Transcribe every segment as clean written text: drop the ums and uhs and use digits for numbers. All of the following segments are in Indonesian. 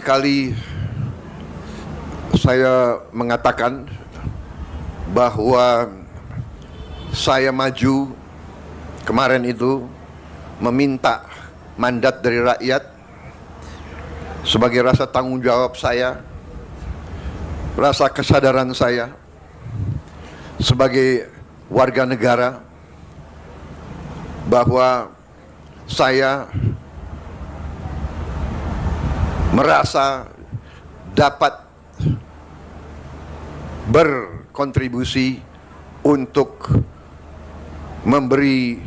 Kali saya mengatakan bahwa saya maju kemarin itu meminta mandat dari rakyat sebagai rasa tanggung jawab saya, rasa kesadaran saya sebagai warga negara bahwa saya merasa dapat berkontribusi untuk memberi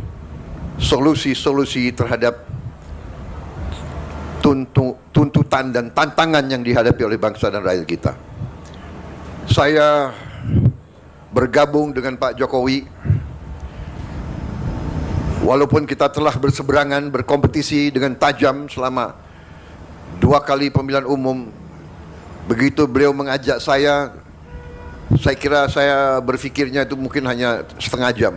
solusi-solusi terhadap tuntutan dan tantangan yang dihadapi oleh bangsa dan rakyat kita. Saya bergabung dengan Pak Jokowi walaupun kita telah berseberangan, berkompetisi dengan tajam selama 2 kali pemilihan umum. Begitu beliau mengajak saya kira saya berpikirnya itu mungkin hanya setengah jam,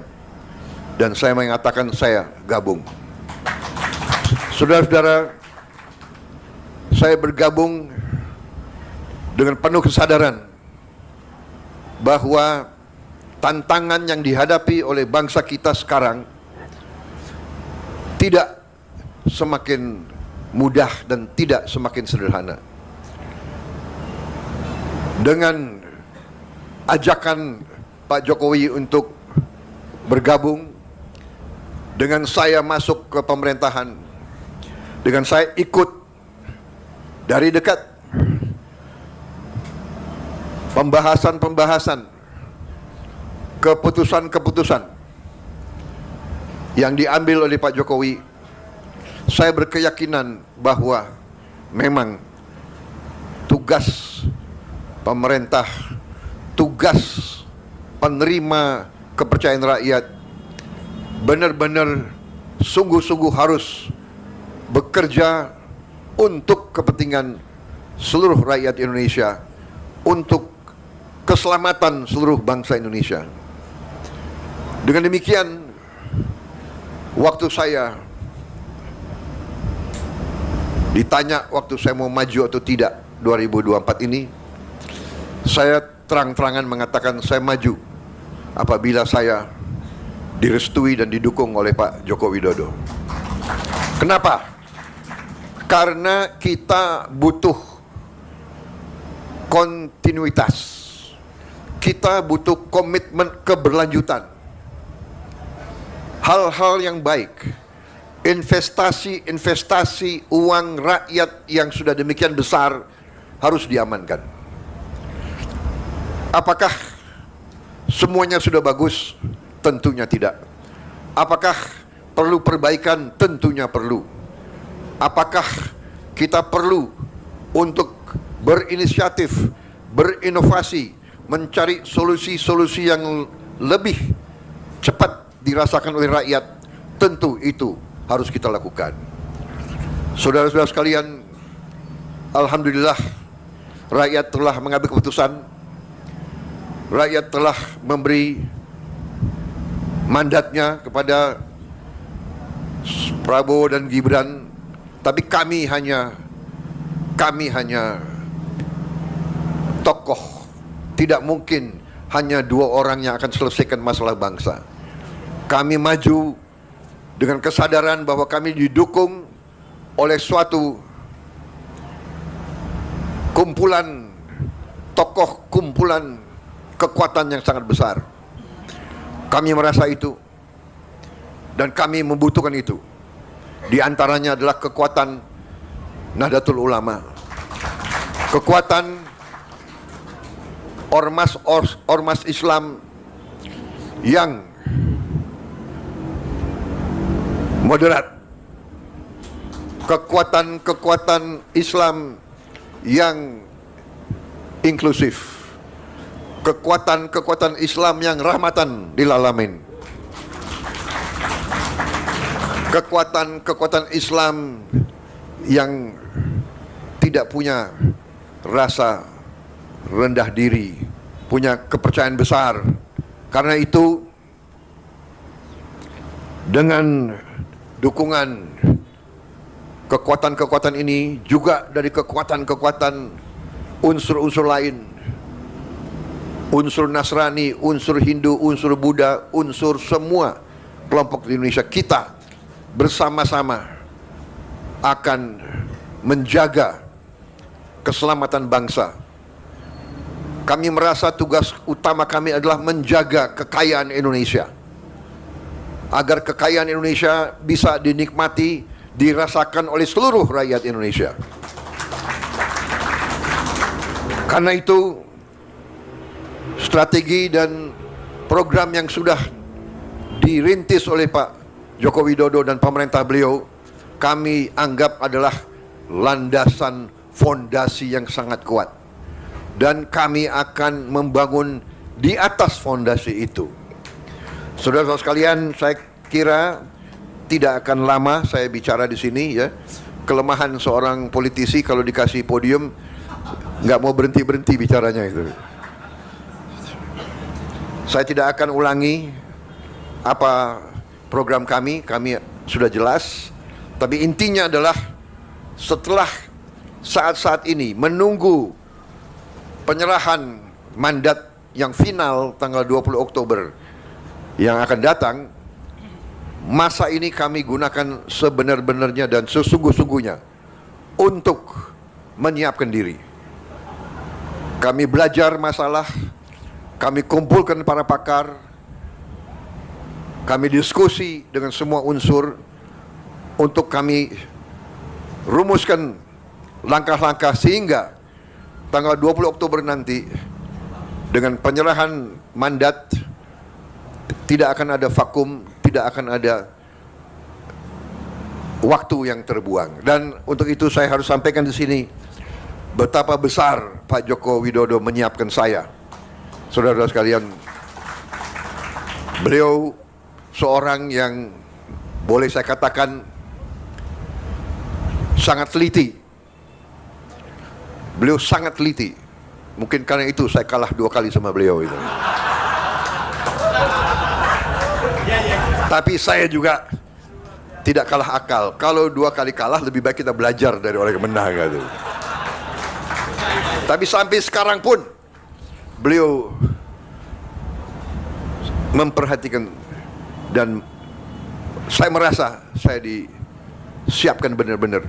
dan saya mengatakan saya gabung. Saudara-saudara, saya bergabung dengan penuh kesadaran bahwa tantangan yang dihadapi oleh bangsa kita sekarang tidak semakin mudah dan tidak semakin sederhana. Dengan ajakan Pak Jokowi untuk bergabung, dengan saya masuk ke pemerintahan, dengan saya ikut dari dekat pembahasan-pembahasan, keputusan-keputusan yang diambil oleh Pak Jokowi, saya berkeyakinan bahwa memang tugas pemerintah, tugas penerima kepercayaan rakyat benar-benar sungguh-sungguh harus bekerja untuk kepentingan seluruh rakyat Indonesia, untuk keselamatan seluruh bangsa Indonesia. Dengan demikian, waktu saya ditanya waktu saya mau maju atau tidak 2024 ini, saya terang-terangan mengatakan saya maju apabila saya direstui dan didukung oleh Pak Joko Widodo. Kenapa? Karena kita butuh kontinuitas, kita butuh komitmen keberlanjutan. Hal-hal yang baik, investasi uang rakyat yang sudah demikian besar harus diamankan. Apakah semuanya sudah bagus? Tentunya tidak. Apakah perlu perbaikan? Tentunya perlu. Apakah kita perlu untuk berinisiatif, berinovasi, mencari solusi-solusi yang lebih cepat dirasakan oleh rakyat? Tentu itu harus kita lakukan. Saudara-saudara sekalian, alhamdulillah rakyat telah mengambil keputusan, rakyat telah memberi mandatnya kepada Prabowo dan Gibran, tapi kami hanya tokoh. Tidak mungkin hanya 2 orang yang akan selesaikan masalah bangsa. Kami maju dengan kesadaran bahwa kami didukung oleh suatu kumpulan tokoh, kumpulan kekuatan yang sangat besar. Kami merasa itu dan kami membutuhkan itu. Di antaranya adalah kekuatan Nahdlatul Ulama, kekuatan ormas Islam yang moderat, kekuatan Islam yang inklusif, kekuatan Islam yang rahmatan lil alamin, kekuatan Islam yang tidak punya rasa rendah diri, punya kepercayaan besar. Karena itu, dengan dukungan kekuatan-kekuatan ini juga dari kekuatan-kekuatan unsur-unsur lain, unsur Nasrani, unsur Hindu, unsur Buddha, unsur semua kelompok di Indonesia. Kita bersama-sama akan menjaga keselamatan bangsa. Kami merasa tugas utama kami adalah menjaga kekayaan Indonesia, agar kekayaan Indonesia bisa dinikmati, dirasakan oleh seluruh rakyat Indonesia. Karena itu, strategi dan program yang sudah dirintis oleh Pak Joko Widodo dan pemerintah beliau, kami anggap adalah landasan fondasi yang sangat kuat. Dan kami akan membangun di atas fondasi itu. Saudara-saudara sekalian, saya kira tidak akan lama saya bicara di sini ya. Kelemahan seorang politisi kalau dikasih podium nggak mau berhenti-berhenti bicaranya itu. Saya tidak akan ulangi apa program kami sudah jelas. Tapi intinya adalah setelah saat-saat ini menunggu penyerahan mandat yang final tanggal 20 Oktober yang akan datang, masa ini kami gunakan sebenar-benarnya dan sesungguh-sungguhnya untuk menyiapkan diri. Kami belajar masalah, kami kumpulkan para pakar, kami diskusi dengan semua unsur untuk kami rumuskan langkah-langkah sehingga tanggal 20 Oktober nanti dengan penyerahan mandat tidak akan ada vakum, tidak akan ada waktu yang terbuang. Dan untuk itu saya harus sampaikan di sini betapa besar Pak Joko Widodo menyiapkan saya. Saudara-saudara sekalian, beliau seorang yang boleh saya katakan sangat teliti. Beliau sangat teliti. Mungkin karena itu saya kalah 2 kali sama beliau itu. Tapi saya juga tidak kalah akal. Kalau 2 kali kalah, lebih baik kita belajar dari orang yang menang gitu. Tapi sampai sekarang pun beliau memperhatikan, dan saya merasa saya disiapkan benar-benar.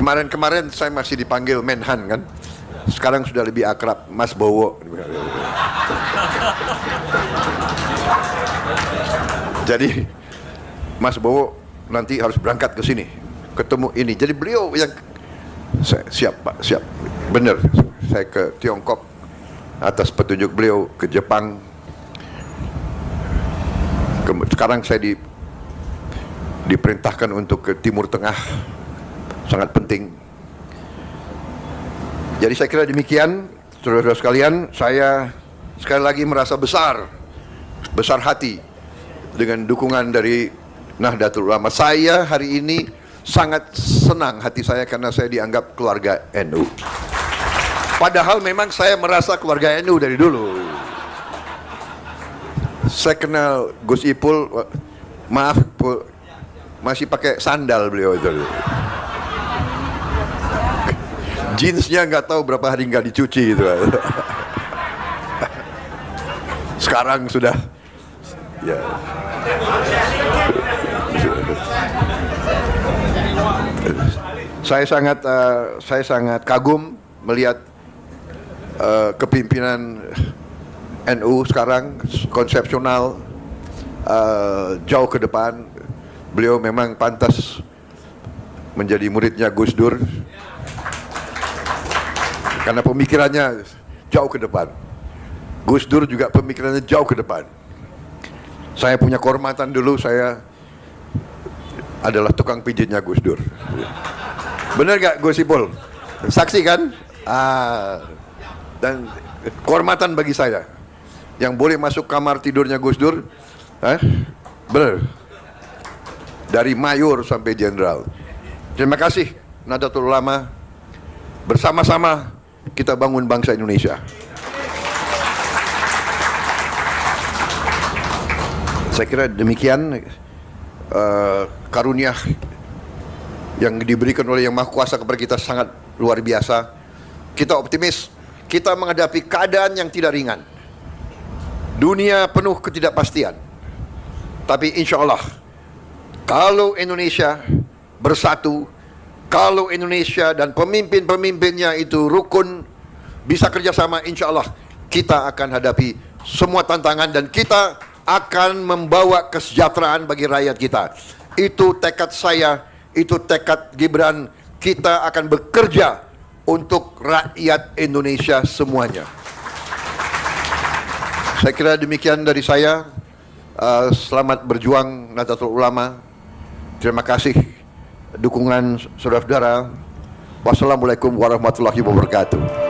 Kemarin saya masih dipanggil Menhan kan. Sekarang sudah lebih akrab Mas Bowo. Jadi Mas Bowo nanti harus berangkat ke sini, ketemu ini. Jadi beliau yang siap Pak, siap. Benar. Saya ke Tiongkok atas petunjuk beliau, ke Jepang. Sekarang saya diperintahkan untuk ke Timur Tengah. Sangat penting. Jadi saya kira demikian, saudara-saudara sekalian. Saya sekali lagi merasa besar hati dengan dukungan dari Nahdlatul Ulama. Saya hari ini sangat senang hati saya karena saya dianggap keluarga NU. Padahal memang saya merasa keluarga NU dari dulu. Saya kenal Gus Ipul, maaf masih pakai sandal beliau itu. Jeansnya nggak tahu berapa hari nggak dicuci itu. Sekarang sudah, ya. Saya sangat kagum melihat kepimpinan NU sekarang, konsepsional, jauh ke depan. Beliau memang pantas menjadi muridnya Gus Dur karena pemikirannya jauh ke depan. Gus Dur juga pemikirannya jauh ke depan. Saya punya kehormatan dulu, saya adalah tukang pijitnya Gus Dur. Benar gak Gus Ipul? Saksi kan? Dan kehormatan bagi saya yang boleh masuk kamar tidurnya Gus Dur. Benar. Dari mayor sampai jenderal. Terima kasih Nahdlatul Ulama. Bersama-sama kita bangun bangsa Indonesia. Saya kira demikian. karunia yang diberikan oleh Yang Maha Kuasa kepada kita sangat luar biasa. Kita optimis, kita menghadapi keadaan yang tidak ringan. Dunia penuh ketidakpastian. Tapi insya Allah, kalau Indonesia bersatu, kalau Indonesia dan pemimpin-pemimpinnya itu rukun, bisa kerjasama, insya Allah kita akan hadapi semua tantangan dan kita akan membawa kesejahteraan bagi rakyat kita. Itu tekad saya, itu tekad Gibran. Kita akan bekerja untuk rakyat Indonesia semuanya. Saya kira demikian dari saya. Selamat berjuang Nahdlatul Ulama. Terima kasih dukungan saudara-saudara. Wassalamualaikum warahmatullahi wabarakatuh.